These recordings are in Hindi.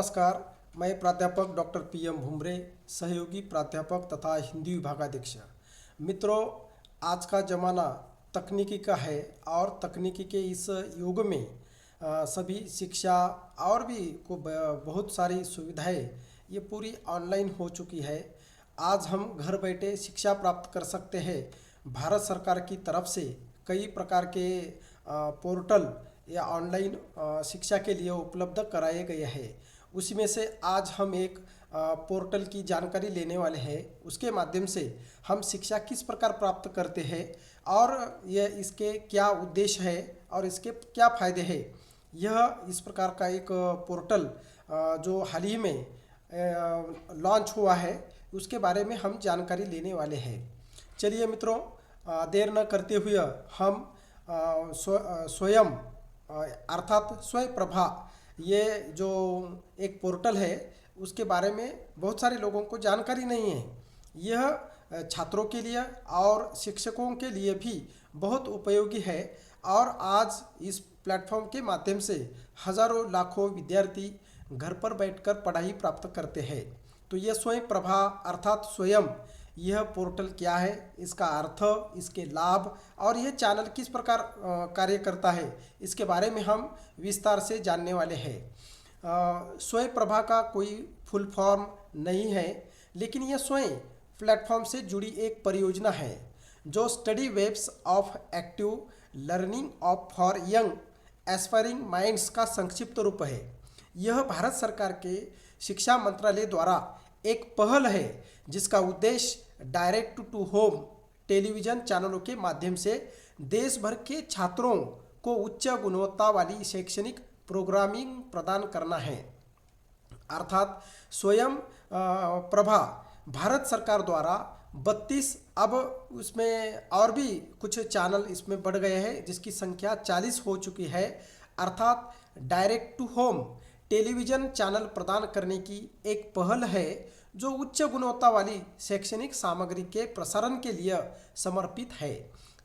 नमस्कार, मैं प्राध्यापक डॉक्टर PM भुमरे, सहयोगी प्राध्यापक तथा हिंदी विभागाध्यक्ष। मित्रों, आज का ज़माना तकनीकी का है और तकनीकी के इस युग में सभी शिक्षा और भी बहुत सारी सुविधाएं ये पूरी ऑनलाइन हो चुकी है। आज हम घर बैठे शिक्षा प्राप्त कर सकते हैं। भारत सरकार की तरफ से कई प्रकार के पोर्टल या ऑनलाइन शिक्षा के लिए उपलब्ध कराए गए हैं। उसी में से आज हम एक पोर्टल की जानकारी लेने वाले हैं। उसके माध्यम से हम शिक्षा किस प्रकार प्राप्त करते हैं और यह इसके क्या उद्देश्य है और इसके क्या फ़ायदे हैं, यह इस प्रकार का एक पोर्टल जो हाल ही में लॉन्च हुआ है, उसके बारे में हम जानकारी लेने वाले हैं। चलिए मित्रों, देर न करते हुए हम स्वयं अर्थात स्वयंप्रभा, ये जो एक पोर्टल है, उसके बारे में बहुत सारे लोगों को जानकारी नहीं है। यह छात्रों के लिए और शिक्षकों के लिए भी बहुत उपयोगी है और आज इस प्लेटफॉर्म के माध्यम से हज़ारों लाखों विद्यार्थी घर पर बैठकर पढ़ाई प्राप्त करते हैं। तो यह स्वयंप्रभा अर्थात स्वयं, यह पोर्टल क्या है, इसका अर्थ, इसके लाभ और यह चैनल किस प्रकार कार्य करता है, इसके बारे में हम विस्तार से जानने वाले हैं। स्वयंप्रभा का कोई फुल फॉर्म नहीं है, लेकिन यह स्वयं प्लेटफॉर्म से जुड़ी एक परियोजना है जो study webs of active learning of for young aspiring minds का संक्षिप्त रूप है। यह भारत सरकार के शिक्षा मंत्रालय द्वारा एक पहल है जिसका उद्देश्य डायरेक्ट टू होम टेलीविज़न चैनलों के माध्यम से देश भर के छात्रों को उच्च गुणवत्ता वाली शैक्षणिक प्रोग्रामिंग प्रदान करना है। अर्थात स्वयं प्रभा भारत सरकार द्वारा 32, अब उसमें और भी कुछ चैनल इसमें बढ़ गए हैं जिसकी संख्या 40 हो चुकी है। अर्थात direct to home television channel प्रदान करने की एक पहल है जो उच्च गुणवत्ता वाली शैक्षणिक सामग्री के प्रसारण के लिए समर्पित है।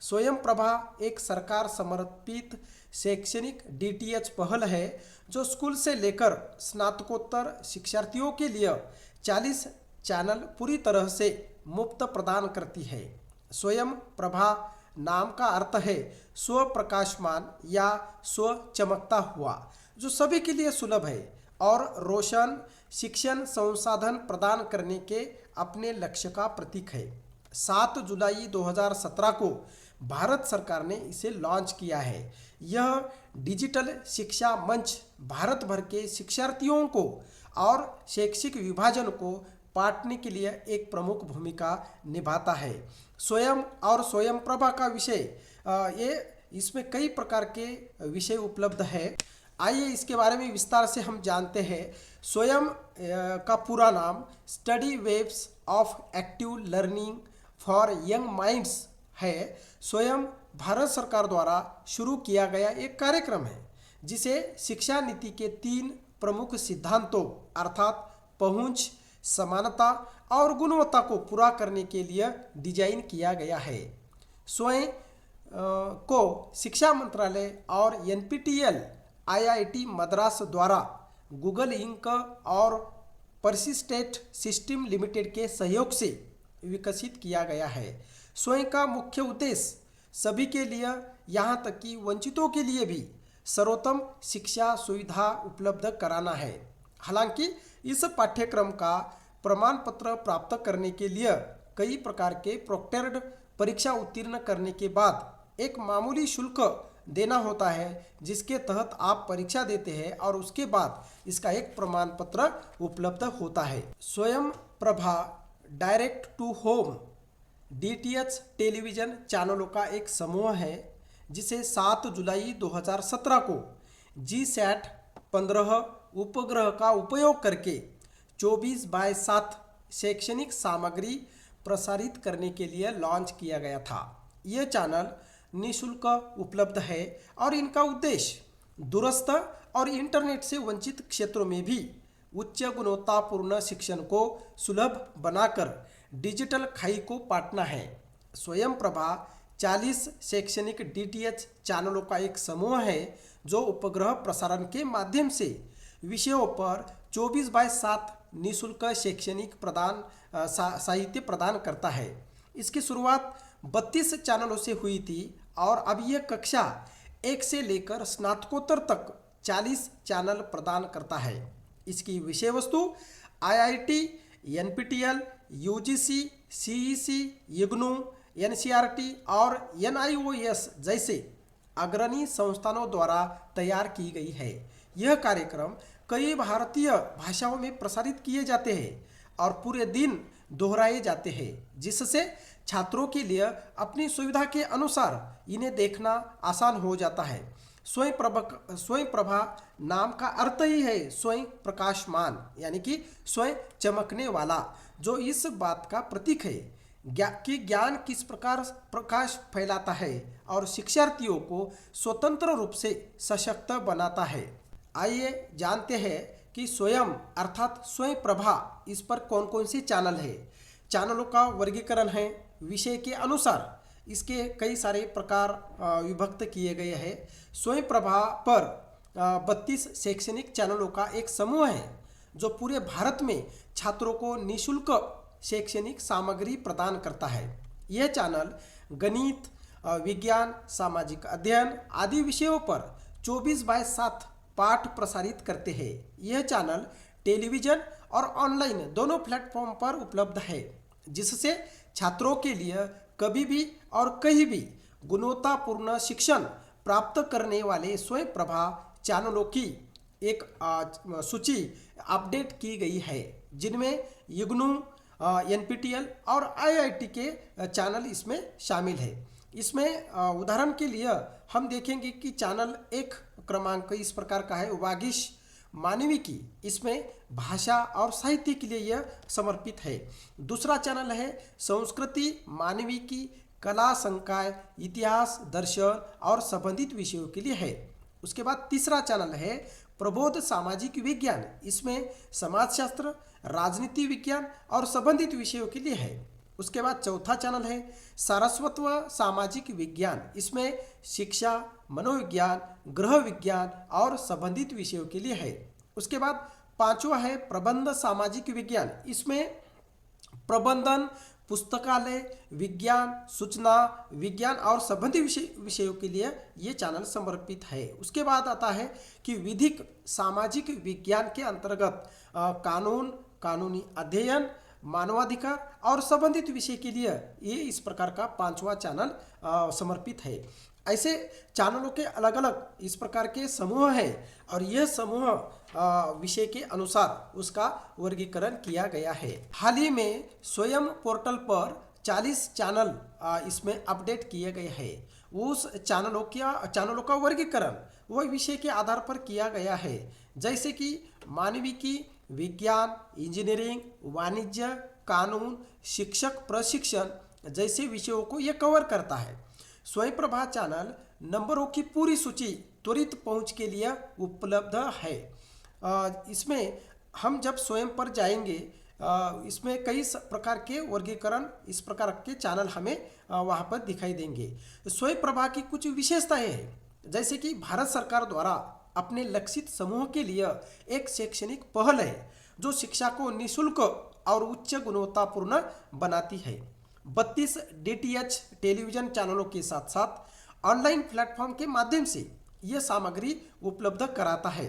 स्वयं प्रभा एक सरकार समर्पित शैक्षणिक DTH पहल है जो स्कूल से लेकर स्नातकोत्तर शिक्षार्थियों के लिए 40 चैनल पूरी तरह से मुफ्त प्रदान करती है। स्वयं प्रभा नाम का अर्थ है स्व प्रकाशमान या स्व चमकता हुआ, जो सभी के लिए सुलभ है और रोशन शिक्षण संसाधन प्रदान करने के अपने लक्ष्य का प्रतीक है। 7 जुलाई 2017 को भारत सरकार ने इसे लॉन्च किया है। यह डिजिटल शिक्षा मंच भारत भर के शिक्षार्थियों को और शैक्षिक विभाजन को बांटने के लिए एक प्रमुख भूमिका निभाता है। स्वयं और स्वयं प्रभा का विषय, ये इसमें कई प्रकार के विषय उपलब्ध है। आइए इसके बारे में विस्तार से हम जानते हैं। स्वयं का पूरा नाम study webs of active learning for young minds है। स्वयं भारत सरकार द्वारा शुरू किया गया एक कार्यक्रम है जिसे शिक्षा नीति के 3 प्रमुख सिद्धांतों अर्थात पहुंच, समानता और गुणवत्ता को पूरा करने के लिए डिजाइन किया गया है। स्वयं को शिक्षा मंत्रालय और NPTEL IIT मद्रास द्वारा गूगल इंक और परसिस्टेट सिस्टम लिमिटेड के सहयोग से विकसित किया गया है। स्वयं का मुख्य उद्देश्य सभी के लिए, यहाँ तक कि वंचितों के लिए भी सर्वोत्तम शिक्षा सुविधा उपलब्ध कराना है। हालांकि इस पाठ्यक्रम का प्रमाण पत्र प्राप्त करने के लिए कई प्रकार के प्रोक्टर्ड परीक्षा उत्तीर्ण करने के बाद एक मामूली शुल्क देना होता है, जिसके तहत आप परीक्षा देते हैं और उसके बाद इसका एक प्रमाण पत्र उपलब्ध होता है। Swayam Prabha direct to home DTH television चैनलों का एक समूह है जिसे 7 जुलाई 2017 को GSAT 15 उपग्रह का उपयोग करके 24/7 शैक्षणिक सामग्री प्रसारित करने के लिए लॉन्च किया गया था। ये चैनल निःशुल्क उपलब्ध है और इनका उद्देश्य दूरस्थ और इंटरनेट से वंचित क्षेत्रों में भी उच्च गुणवत्तापूर्ण शिक्षण को सुलभ बनाकर डिजिटल खाई को पाटना है। स्वयं प्रभा 40 शैक्षणिक DTH चैनलों का एक समूह है जो उपग्रह प्रसारण के माध्यम से विषयों पर 24/7 निःशुल्क शैक्षणिक साहित्य प्रदान करता है। इसकी शुरुआत 32 चैनलों से हुई थी और अब यह कक्षा 1 से लेकर स्नातकोत्तर तक 40 चैनल प्रदान करता है। इसकी विषय वस्तु IIT, NPTEL, UGC, CEC, IGNOU, NCERT और NIOS जैसे अग्रणी संस्थानों द्वारा तैयार की गई है। यह कार्यक्रम कई भारतीय भाषाओं में प्रसारित किए जाते हैं और पूरे दिन दोहराए जाते हैं, जिससे छात्रों के लिए अपनी सुविधा के अनुसार इन्हें देखना आसान हो जाता है। स्वयं प्रभा नाम का अर्थ ही है स्वयं प्रकाशमान, यानी कि स्वयं चमकने वाला, जो इस बात का प्रतीक है कि ज्ञान किस प्रकार प्रकाश फैलाता है और शिक्षार्थियों को स्वतंत्र रूप से सशक्त बनाता है। आइए जानते हैं कि स्वयं अर्थात स्वयं प्रभा इस पर कौन कौन सी चैनल है। चैनलों का वर्गीकरण है विषय के अनुसार, इसके कई सारे प्रकार विभक्त किए गए हैं। स्वयं प्रभा पर 32 शैक्षणिक चैनलों का एक समूह है जो पूरे भारत में छात्रों को निःशुल्क शैक्षणिक सामग्री प्रदान करता है। यह चैनल गणित, विज्ञान, सामाजिक अध्ययन आदि विषयों पर 24/7 पाठ प्रसारित करते हैं। यह चैनल टेलीविज़न और ऑनलाइन दोनों प्लेटफॉर्म पर उपलब्ध है, जिससे छात्रों के लिए कभी भी और कहीं भी गुणवत्तापूर्ण शिक्षण प्राप्त करने वाले स्वयं प्रभा चैनलों की एक सूची अपडेट की गई है, जिनमें इग्नू, NPTEL और IIT के चैनल इसमें शामिल है। इसमें उदाहरण के लिए हम देखेंगे कि चैनल 1 क्रमांक इस प्रकार का है वागीश मानविकी, इसमें भाषा और साहित्य के लिए यह समर्पित है। दूसरा चैनल है संस्कृति मानविकी, कला संकाय, इतिहास, दर्शन और संबंधित विषयों के लिए है। उसके बाद तीसरा चैनल है प्रबोध सामाजिक विज्ञान, इसमें समाजशास्त्र, राजनीति विज्ञान और संबंधित विषयों के लिए है। उसके बाद चौथा चैनल है सारस्वत सामाजिक विज्ञान, इसमें शिक्षा, मनोविज्ञान, गृह विज्ञान और संबंधित विषयों के लिए है। उसके बाद पांचवा है प्रबंध सामाजिक विज्ञान, इसमें प्रबंधन, पुस्तकालय, विज्ञान, सूचना विज्ञान और संबंधित विषयों के लिए ये चैनल समर्पित है। उसके बाद आता है कि विधिक सामाजिक विज्ञान के अंतर्गत कानून, कानूनी अध्ययन, मानवाधिकार और संबंधित विषय के लिए ये इस प्रकार का पांचवा चैनल समर्पित है। ऐसे चैनलों के अलग अलग इस प्रकार के समूह हैं और यह समूह विषय के अनुसार उसका वर्गीकरण किया गया है। हाल ही में स्वयं पोर्टल पर 40 चैनल इसमें अपडेट किए गए हैं। उस चैनलों का वर्गीकरण वह विषय के आधार पर किया गया है, जैसे कि मानविकी, विज्ञान, इंजीनियरिंग, वाणिज्य, कानून, शिक्षक प्रशिक्षण जैसे विषयों को यह कवर करता है। स्वयं प्रभा चैनल नंबरों की पूरी सूची त्वरित पहुंच के लिए उपलब्ध है। इसमें हम जब स्वयं पर जाएंगे, इसमें कई प्रकार के वर्गीकरण इस प्रकार के चैनल हमें वहां पर दिखाई देंगे। स्वयं प्रभा की कुछ विशेषताएं हैं, जैसे कि भारत सरकार द्वारा अपने लक्षित समूह के लिए एक शैक्षणिक पहल है जो शिक्षा को निःशुल्क और उच्च गुणवत्तापूर्ण बनाती है। 32 DTH टेलीविजन चैनलों के साथ साथ ऑनलाइन प्लेटफॉर्म के माध्यम से यह सामग्री उपलब्ध कराता है।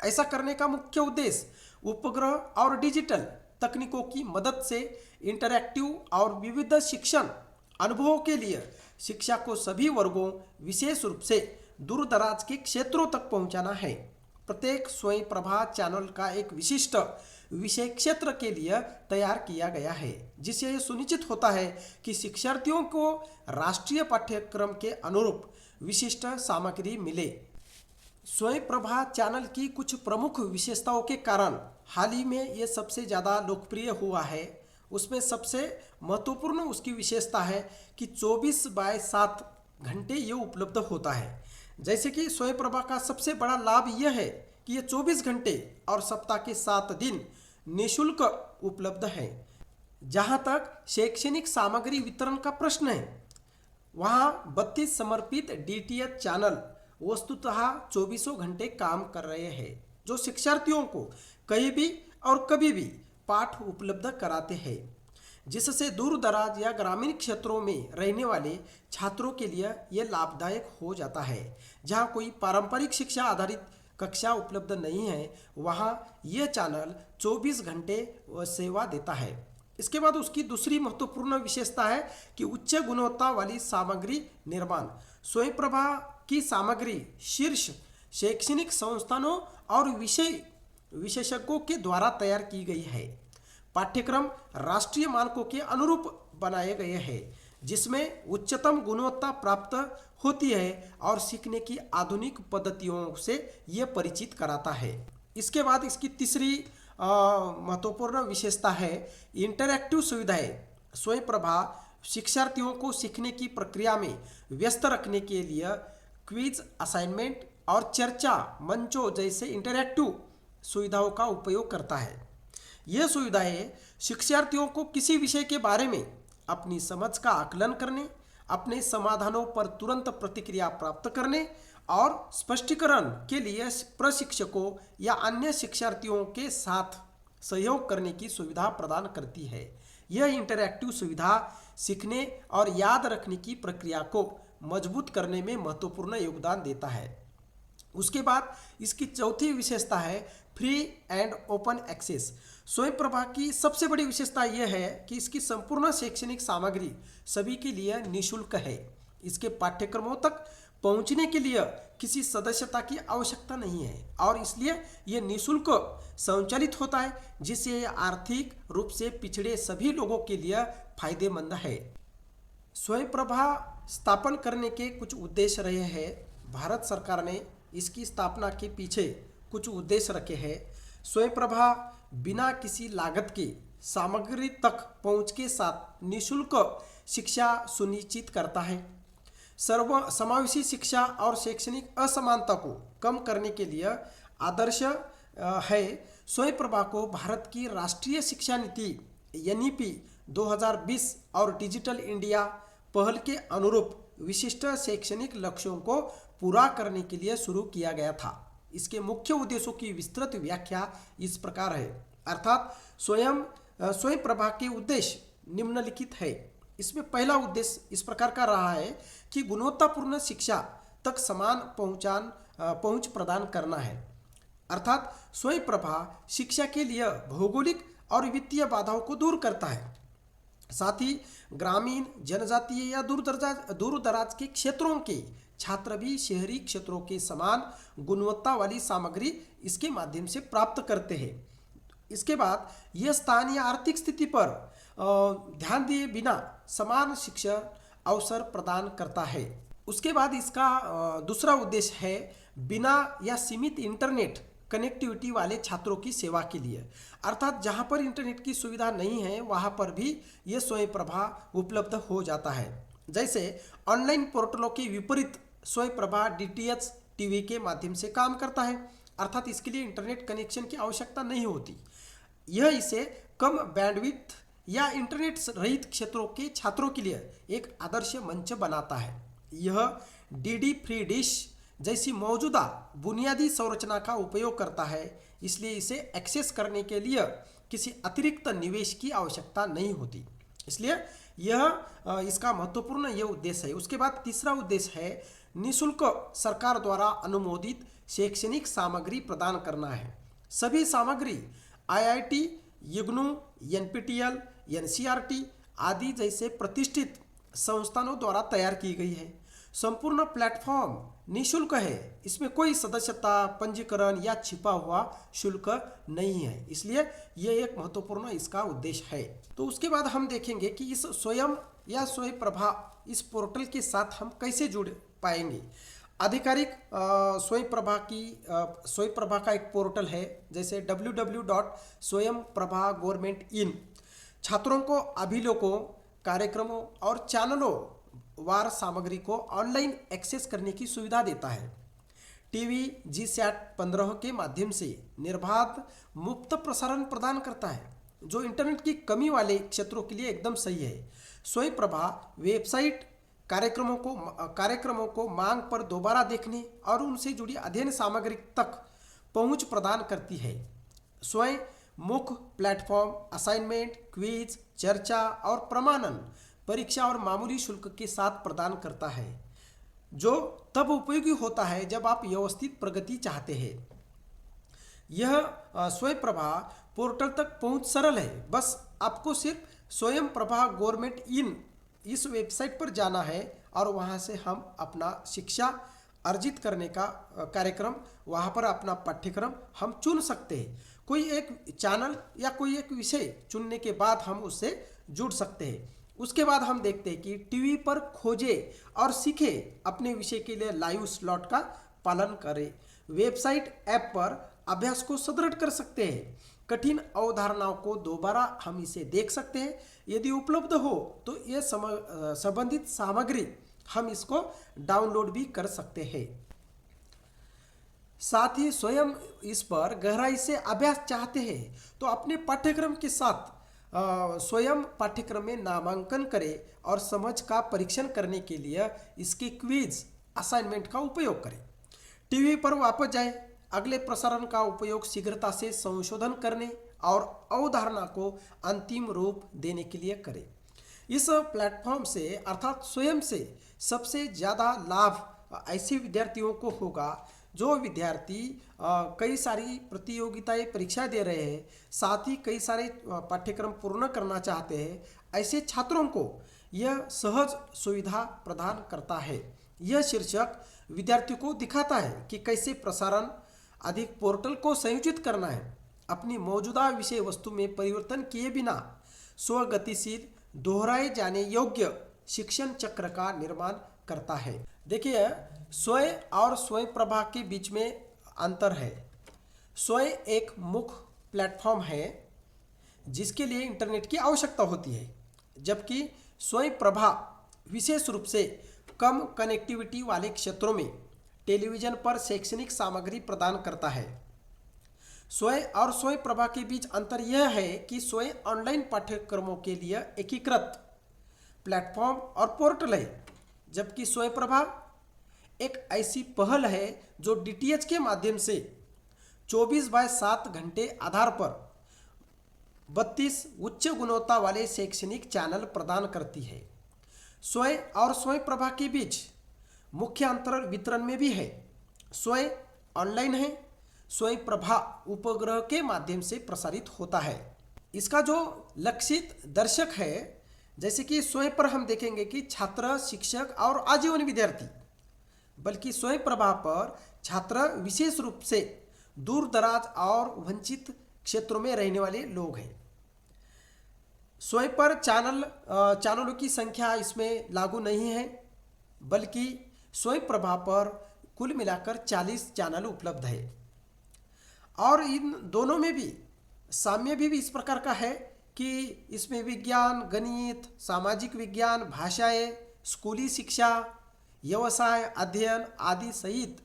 ऐसा करने का मुख्य उद्देश्य उपग्रह और डिजिटल तकनीकों की मदद से इंटरैक्टिव और विविध शिक्षण अनुभवों के लिए शिक्षा को सभी वर्गों, विशेष रूप से दूर दराज के क्षेत्रों तक पहुंचाना है। प्रत्येक स्वयं प्रभा चैनल का एक विशिष्ट विषय क्षेत्र के लिए तैयार किया गया है, जिससे यह सुनिश्चित होता है कि शिक्षार्थियों को राष्ट्रीय पाठ्यक्रम के अनुरूप विशिष्ट सामग्री मिले। स्वयं प्रभा चैनल की कुछ प्रमुख विशेषताओं के कारण हाल ही में ये सबसे ज़्यादा लोकप्रिय हुआ है। उसमें सबसे महत्वपूर्ण उसकी विशेषता है कि 24/7 घंटे ये उपलब्ध होता है। जैसे कि स्वयं प्रभा का सबसे बड़ा लाभ यह है कि ये 24 घंटे और सप्ताह के 7 दिन निःशुल्क उपलब्ध है। जहाँ तक शैक्षणिक सामग्री वितरण का प्रश्न है, वहाँ 32 समर्पित DTH चैनल वस्तुतः 24 घंटे काम कर रहे हैं, जो शिक्षार्थियों को कहीं भी और कभी भी पाठ उपलब्ध कराते हैं, जिससे दूर दराज या ग्रामीण क्षेत्रों में रहने वाले छात्रों के लिए यह लाभदायक हो जाता है। जहाँ कोई पारंपरिक शिक्षा आधारित कक्षा उपलब्ध नहीं है, वहाँ यह चैनल 24 घंटे सेवा देता है। इसके बाद उसकी दूसरी महत्वपूर्ण विशेषता है कि उच्च गुणवत्ता वाली सामग्री निर्माण। स्वयंप्रभा की सामग्री शीर्ष शैक्षणिक संस्थानों और विशेषज्ञों के द्वारा तैयार की गई है। पाठ्यक्रम राष्ट्रीय मानकों के अनुरूप बनाए गए हैं, जिसमें उच्चतम गुणवत्ता प्राप्त होती है और सीखने की आधुनिक पद्धतियों से यह परिचित कराता है। इसके बाद इसकी तीसरी महत्वपूर्ण विशेषता है इंटरैक्टिव सुविधाएं। स्वयंप्रभा शिक्षार्थियों को सीखने की प्रक्रिया में व्यस्त रखने के लिए क्विज, असाइनमेंट और चर्चा मंचों जैसे इंटरैक्टिव सुविधाओं का उपयोग करता है। यह सुविधाएं शिक्षार्थियों को किसी विषय के बारे में अपनी समझ का आकलन करने, अपने समाधानों पर तुरंत प्रतिक्रिया प्राप्त करने और स्पष्टीकरण के लिए प्रशिक्षकों या अन्य शिक्षार्थियों के साथ सहयोग करने की सुविधा प्रदान करती है। यह इंटरैक्टिव सुविधा सीखने और याद रखने की प्रक्रिया को मजबूत करने में महत्वपूर्ण योगदान देता है। उसके बाद इसकी चौथी विशेषता है free and open access. Swayamprabha की सबसे बड़ी विशेषता यह है कि इसकी संपूर्ण शैक्षणिक सामग्री सभी के लिए निःशुल्क है। इसके पाठ्यक्रमों तक पहुंचने के लिए किसी सदस्यता की आवश्यकता नहीं है और इसलिए यह निःशुल्क संचालित होता है, जिससे आर्थिक रूप से पिछड़े सभी लोगों के लिए फायदेमंद है। स्वयंप्रभा स्थापन करने के कुछ उद्देश्य रहे हैं। भारत सरकार ने इसकी स्थापना के पीछे कुछ उद्देश्य रखे हैं। स्वयंप्रभा बिना किसी लागत के सामग्री तक पहुंच के साथ निःशुल्क शिक्षा सुनिश्चित करता है। समावेशी शिक्षा और शैक्षणिक असमानता को कम करने के लिए आदर्श है। स्वयंप्रभा को भारत की राष्ट्रीय शिक्षा नीति NEP 2020 और डिजिटल इंडिया पहल के अनुरूप विशिष्ट शैक्षणिक लक्ष्यों को पूरा करने के लिए शुरू किया गया था। इसके मुख्य उद्देश्यों की विस्तृत व्याख्या इस प्रकार है, अर्थात स्वयंप्रभा के उद्देश्य निम्नलिखित है। इसमें पहला उद्देश्य इस प्रकार का रहा है कि गुणवत्तापूर्ण शिक्षा तक समान पहुंच प्रदान करना है। अर्थात स्वयंप्रभा शिक्षा के लिए भौगोलिक और वित्तीय बाधाओं को दूर करता है। साथ ही ग्रामीण, जनजातीय या दूर दराज के क्षेत्रों के छात्र भी शहरी क्षेत्रों के समान गुणवत्ता वाली सामग्री इसके माध्यम से प्राप्त करते हैं। इसके बाद यह स्थानीय आर्थिक स्थिति पर ध्यान दिए बिना समान शिक्षा अवसर प्रदान करता है। उसके बाद इसका दूसरा उद्देश्य है बिना या सीमित इंटरनेट कनेक्टिविटी वाले छात्रों की सेवा के लिए, अर्थात जहां पर इंटरनेट की सुविधा नहीं है वहां पर भी यह स्वयंप्रभा उपलब्ध हो जाता है। जैसे ऑनलाइन पोर्टलों के विपरीत स्वयंप्रभा DTH टीवी के माध्यम से काम करता है, अर्थात इसके लिए इंटरनेट कनेक्शन की आवश्यकता नहीं होती। यह इसे कम बैंडविड्थ या इंटरनेट रहित क्षेत्रों के छात्रों के लिए एक आदर्श मंच बनाता है। यह DD फ्री डिश जैसी मौजूदा बुनियादी संरचना का उपयोग करता है, इसलिए इसे एक्सेस करने के लिए किसी अतिरिक्त निवेश की आवश्यकता नहीं होती। इसलिए यह इसका महत्वपूर्ण यह उद्देश्य है। उसके बाद तीसरा उद्देश्य है निःशुल्क सरकार द्वारा अनुमोदित शैक्षणिक सामग्री प्रदान करना है। सभी सामग्री IIT, IGNOU, NPTEL, NCERT आदि जैसे प्रतिष्ठित संस्थानों द्वारा तैयार की गई है। संपूर्ण प्लेटफॉर्म निःशुल्क है, इसमें कोई सदस्यता, पंजीकरण या छिपा हुआ शुल्क नहीं है, इसलिए यह एक महत्वपूर्ण इसका उद्देश्य है। तो उसके बाद हम देखेंगे कि इस स्वयं या स्वयंप्रभा इस पोर्टल के साथ हम कैसे जुड़ पाएंगे। आधिकारिक स्वयंप्रभा का एक पोर्टल है, जैसे www.swayamprabha.gov.in छात्रों को अभिलेखों, कार्यक्रमों और चैनलों वार सामग्री को ऑनलाइन एक्सेस करने की सुविधा देता है। टीवी GSAT 15 के माध्यम से निर्बाध मुफ्त प्रसारण प्रदान करता है, जो इंटरनेट की कमी वाले क्षेत्रों के लिए एकदम सही है। स्वयंप्रभा वेबसाइट कार्यक्रमों को मांग पर दोबारा देखने और उनसे जुड़ी अध्ययन सामग्री तक पहुंच प्रदान करती है। स्वयं मुख्य प्लेटफॉर्म असाइनमेंट, क्विज, चर्चा और प्रमाणन परीक्षा और मामूली शुल्क के साथ प्रदान करता है, जो तब उपयोगी होता है जब आप व्यवस्थित प्रगति चाहते हैं। यह स्वयं प्रभा पोर्टल तक पहुंच सरल है। बस आपको सिर्फ स्वयं प्रभा गवर्नमेंट इन इस वेबसाइट पर जाना है और वहां से हम अपना शिक्षा अर्जित करने का कार्यक्रम, वहां पर अपना पाठ्यक्रम हम चुन सकते हैं। कोई एक चैनल या कोई एक विषय चुनने के बाद हम उससे जुड़ सकते हैं। उसके बाद हम देखते हैं कि टीवी पर खोजे और सीखे अपने विषय के लिए लाइव स्लॉट का पालन करें। वेबसाइट ऐप पर अभ्यास को सुदृढ़ कर सकते हैं। कठिन अवधारणाओं को दोबारा हम इसे देख सकते हैं। यदि उपलब्ध हो तो ये संबंधित सामग्री हम इसको डाउनलोड भी कर सकते हैं। साथ ही स्वयं इस पर गहराई से अभ्यास चाहते हैं तो अपने पाठ्यक्रम के साथ स्वयं पाठ्यक्रम में नामांकन करें और समझ का परीक्षण करने के लिए इसके क्विज असाइनमेंट का उपयोग करें। टीवी पर वापस जाएं, अगले प्रसारण का उपयोग शीघ्रता से संशोधन करने और अवधारणा को अंतिम रूप देने के लिए करें। इस प्लेटफॉर्म से अर्थात स्वयं से सबसे ज़्यादा लाभ ऐसे विद्यार्थियों को होगा जो विद्यार्थी कई सारी प्रतियोगिताएं परीक्षा दे रहे हैं, साथ ही कई सारे पाठ्यक्रम पूर्ण करना चाहते हैं। ऐसे छात्रों को यह सहज सुविधा प्रदान करता है। यह शीर्षक विद्यार्थियों को दिखाता है कि कैसे प्रसारण अधिक पोर्टल को संयोजित करना है, अपनी मौजूदा विषय वस्तु में परिवर्तन किए बिना स्वगतिशील दोहराए जाने योग्य शिक्षण चक्र का निर्माण करता है। देखिए, स्वयं और स्वयं प्रभा के बीच में अंतर है। स्वयं एक मुख्य प्लेटफॉर्म है जिसके लिए इंटरनेट की आवश्यकता होती है, जबकि स्वयं प्रभा विशेष रूप से कम कनेक्टिविटी वाले क्षेत्रों में टेलीविजन पर शैक्षणिक सामग्री प्रदान करता है। स्वयं और स्वयं प्रभा के बीच अंतर यह है कि स्वयं ऑनलाइन पाठ्यक्रमों के लिए एकीकृत प्लेटफॉर्म और पोर्टल है, जबकि स्वयं प्रभा एक ऐसी पहल है जो डीटीएच के माध्यम से 24/7 घंटे आधार पर 32 उच्च गुणवत्ता वाले शैक्षणिक चैनल प्रदान करती है। स्वयं और स्वयं प्रभा के बीच मुख्य अंतर वितरण में भी है। स्वयं ऑनलाइन है, स्वयं प्रभा उपग्रह के माध्यम से प्रसारित होता है। इसका जो लक्षित दर्शक है, जैसे कि स्वयं पर हम देखेंगे कि छात्र, शिक्षक और आजीवन विद्यार्थी, बल्कि स्वयं प्रभा पर छात्र विशेष रूप से दूर दराज और वंचित क्षेत्रों में रहने वाले लोग हैं। स्वयं पर चैनलों की संख्या इसमें लागू नहीं है, बल्कि स्वयं प्रभा पर कुल मिलाकर 40 चैनल उपलब्ध है। और इन दोनों में भी साम्य भी इस प्रकार का है कि इसमें विज्ञान, गणित, सामाजिक विज्ञान, भाषाएं, स्कूली शिक्षा, व्यवसाय, अध्ययन आदि सहित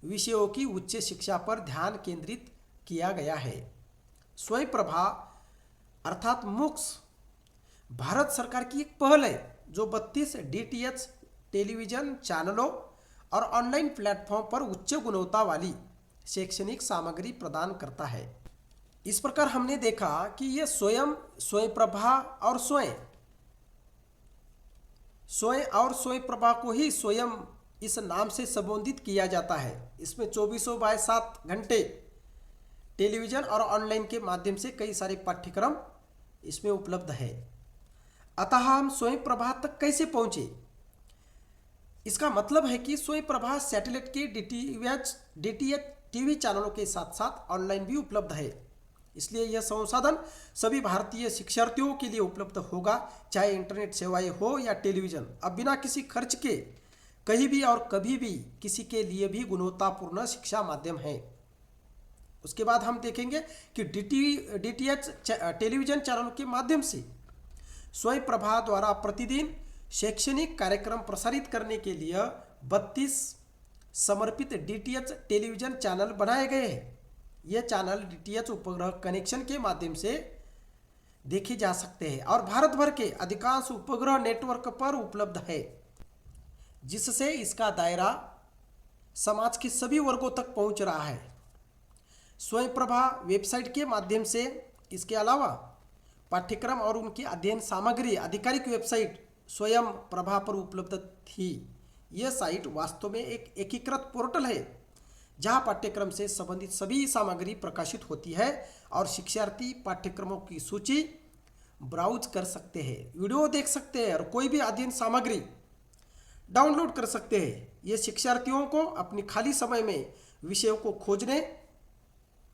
विषयों की उच्च शिक्षा पर ध्यान केंद्रित किया गया है। स्वयं प्रभा अर्थात मुक्स भारत सरकार की एक पहल है जो 32 डीटीएच टेलीविजन चैनलों और ऑनलाइन प्लेटफॉर्म पर उच्च गुणवत्ता वाली शैक्षणिक सामग्री प्रदान करता है। इस प्रकार हमने देखा कि यह स्वयं, स्वयं प्रभा और स्वयं और स्वयं प्रभा को ही स्वयं इस नाम से संबोधित किया जाता है। इसमें 24/7 घंटे टेलीविजन और ऑनलाइन के माध्यम से कई सारे पाठ्यक्रम इसमें उपलब्ध है। अतः हम स्वयं प्रभा तक कैसे पहुंचे? इसका मतलब है कि स्वयं प्रभा सैटेलाइट के डीटीएच टीवी चैनलों के साथ साथ ऑनलाइन भी उपलब्ध है। इसलिए यह संसाधन सभी भारतीय शिक्षार्थियों के लिए उपलब्ध होगा, चाहे इंटरनेट सेवाएं हो या टेलीविजन। अब बिना किसी खर्च के कहीं भी और कभी भी किसी के लिए भी गुणवत्तापूर्ण शिक्षा माध्यम है। उसके बाद हम देखेंगे कि डीटीएच टेलीविजन चैनलों के माध्यम से स्वयं प्रभा द्वारा प्रतिदिन शैक्षणिक कार्यक्रम प्रसारित करने के लिए 32 समर्पित डीटीएच टेलीविजन चैनल बनाए गए हैं। यह चैनल डीटीएच उपग्रह कनेक्शन के माध्यम से देखे जा सकते हैं और भारत भर के अधिकांश उपग्रह नेटवर्क पर उपलब्ध है, जिससे इसका दायरा समाज के सभी वर्गों तक पहुंच रहा है। स्वयं प्रभा वेबसाइट के माध्यम से, इसके अलावा पाठ्यक्रम और उनकी अध्ययन सामग्री आधिकारिक वेबसाइट स्वयं प्रभा पर उपलब्ध थी। यह साइट वास्तव में एक एकीकृत पोर्टल है जहां पाठ्यक्रम से संबंधित सभी सामग्री प्रकाशित होती है और शिक्षार्थी पाठ्यक्रमों की सूची ब्राउज कर सकते हैं, वीडियो देख सकते हैं और कोई भी अध्ययन सामग्री डाउनलोड कर सकते हैं। ये शिक्षार्थियों को अपनी खाली समय में विषयों को खोजने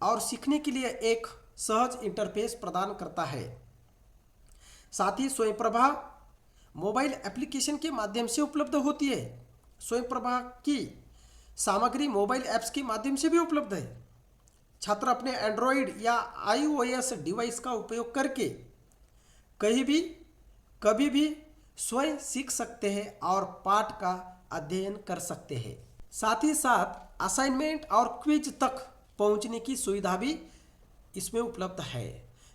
और सीखने के लिए एक सहज इंटरफेस प्रदान करता है। साथ ही स्वयं प्रभा मोबाइल एप्लीकेशन के माध्यम से उपलब्ध होती है। स्वयं प्रभा की सामग्री मोबाइल ऐप्स के माध्यम से भी उपलब्ध है। छात्र अपने एंड्रॉयड या iOS डिवाइस का उपयोग करके कहीं भी कभी भी स्वयं सीख सकते हैं और पाठ का अध्ययन कर सकते हैं। साथ ही साथ असाइनमेंट और क्विज तक पहुंचने की सुविधा भी इसमें उपलब्ध है।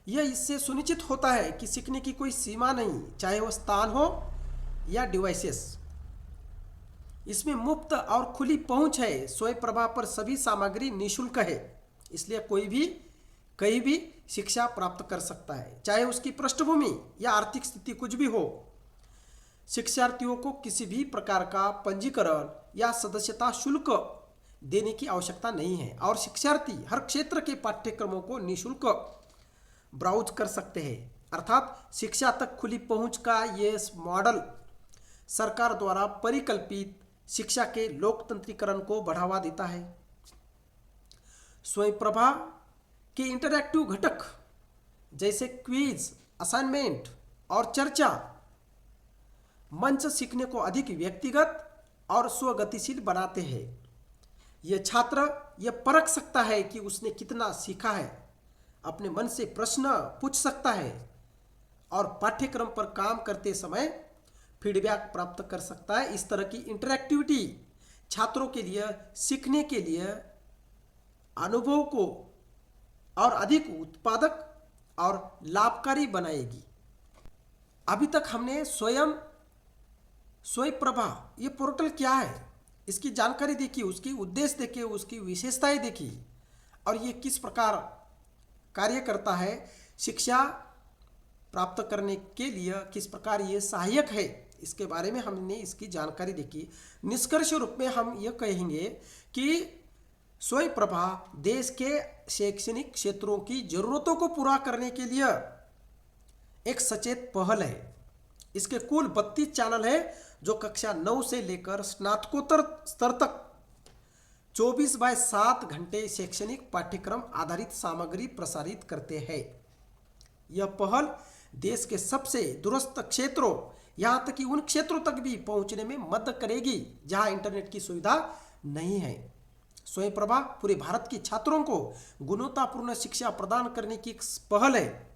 यह इससे सुनिश्चित होता है कि सीखने की कोई सीमा नहीं, चाहे वह स्थान हो या डिवाइसेस। इसमें मुफ्त और खुली पहुंच है। स्वयं प्रभा पर सभी सामग्री निःशुल्क है, इसलिए कोई भी कहीं भी शिक्षा प्राप्त कर सकता है, चाहे उसकी पृष्ठभूमि या आर्थिक स्थिति कुछ भी हो। शिक्षार्थियों को किसी भी प्रकार का पंजीकरण या सदस्यता शुल्क देने की आवश्यकता नहीं है और शिक्षार्थी हर क्षेत्र के पाठ्यक्रमों को निःशुल्क ब्राउज कर सकते हैं। अर्थात शिक्षा तक खुली पहुंच का ये मॉडल सरकार द्वारा परिकल्पित शिक्षा के लोकतंत्रीकरण को बढ़ावा देता है। स्वयं प्रभा के इंटरैक्टिव घटक जैसे क्विज, असाइनमेंट और चर्चा मंच सीखने को अधिक व्यक्तिगत और स्वगतिशील बनाते हैं। यह छात्र यह परख सकता है कि उसने कितना सीखा है, अपने मन से प्रश्न पूछ सकता है और पाठ्यक्रम पर काम करते समय फीडबैक प्राप्त कर सकता है। इस तरह की इंटरैक्टिविटी छात्रों के लिए सीखने के लिए अनुभव को और अधिक उत्पादक और लाभकारी बनाएगी। अभी तक हमने स्वयं प्रभा ये पोर्टल क्या है, इसकी जानकारी देखी, उसकी उद्देश्य देखे, उसकी विशेषताएं देखी और ये किस प्रकार कार्य करता है, शिक्षा प्राप्त करने के लिए किस प्रकार ये सहायक है, इसके बारे में हमने इसकी जानकारी देखी। निष्कर्ष रूप में हम ये कहेंगे कि स्वयं प्रभा देश के शैक्षणिक क्षेत्रों की जरूरतों को पूरा करने के लिए एक सचेत पहल है। इसके कुल 32 चैनल है जो कक्षा 9 से लेकर स्नातकोत्तर स्तर तक 24/7 घंटे शैक्षणिक पाठ्यक्रम आधारित सामग्री प्रसारित करते हैं। यह पहल देश के सबसे दूरस्थ क्षेत्रों, यहाँ तक कि उन क्षेत्रों तक भी पहुँचने में मदद करेगी जहाँ इंटरनेट की सुविधा नहीं है। स्वयं प्रभा पूरे भारत के छात्रों को गुणवत्तापूर्ण शिक्षा प्रदान करने की एक पहल है।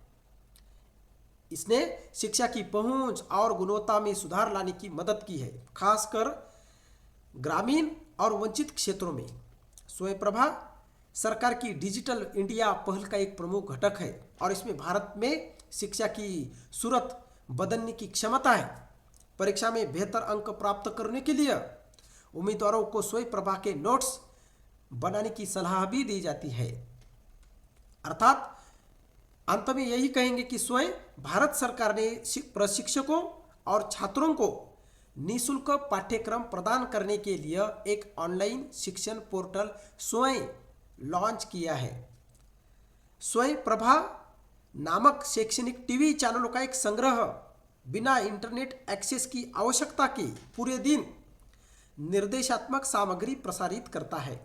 इसने शिक्षा की पहुंच और गुणवत्ता में सुधार लाने की मदद की है, खासकर ग्रामीण और वंचित क्षेत्रों में। स्वयं प्रभा सरकार की डिजिटल इंडिया पहल का एक प्रमुख घटक है और इसमें भारत में शिक्षा की सूरत बदलने की क्षमता है। परीक्षा में बेहतर अंक प्राप्त करने के लिए उम्मीदवारों को स्वयं प्रभा के नोट्स बनाने की सलाह भी दी जाती है। अर्थात अंत में यही कहेंगे कि स्वयं भारत सरकार ने प्रशिक्षकों और छात्रों को निःशुल्क पाठ्यक्रम प्रदान करने के लिए एक ऑनलाइन शिक्षण पोर्टल स्वयं लॉन्च किया है। स्वयं प्रभा नामक शैक्षणिक टीवी चैनलों का एक संग्रह बिना इंटरनेट एक्सेस की आवश्यकता के पूरे दिन निर्देशात्मक सामग्री प्रसारित करता है।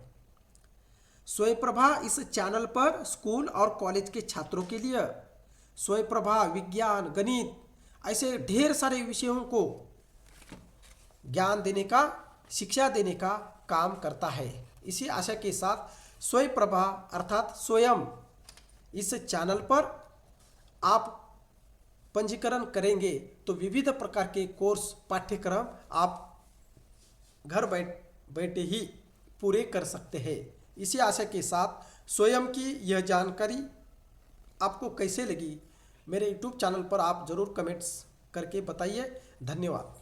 स्वयं प्रभा इस चैनल पर स्कूल और कॉलेज के छात्रों के लिए स्वयं प्रभा विज्ञान, गणित ऐसे ढेर सारे विषयों को ज्ञान देने का, शिक्षा देने का काम करता है। इसी आशा के साथ स्वयं प्रभा अर्थात स्वयं इस चैनल पर आप पंजीकरण करेंगे तो विविध प्रकार के कोर्स पाठ्यक्रम आप घर बैठे ही पूरे कर सकते हैं। इसी आशा के साथ स्वयं की यह जानकारी आपको कैसे लगी, मेरे YouTube चैनल पर आप ज़रूर कमेंट्स करके बताइए। धन्यवाद।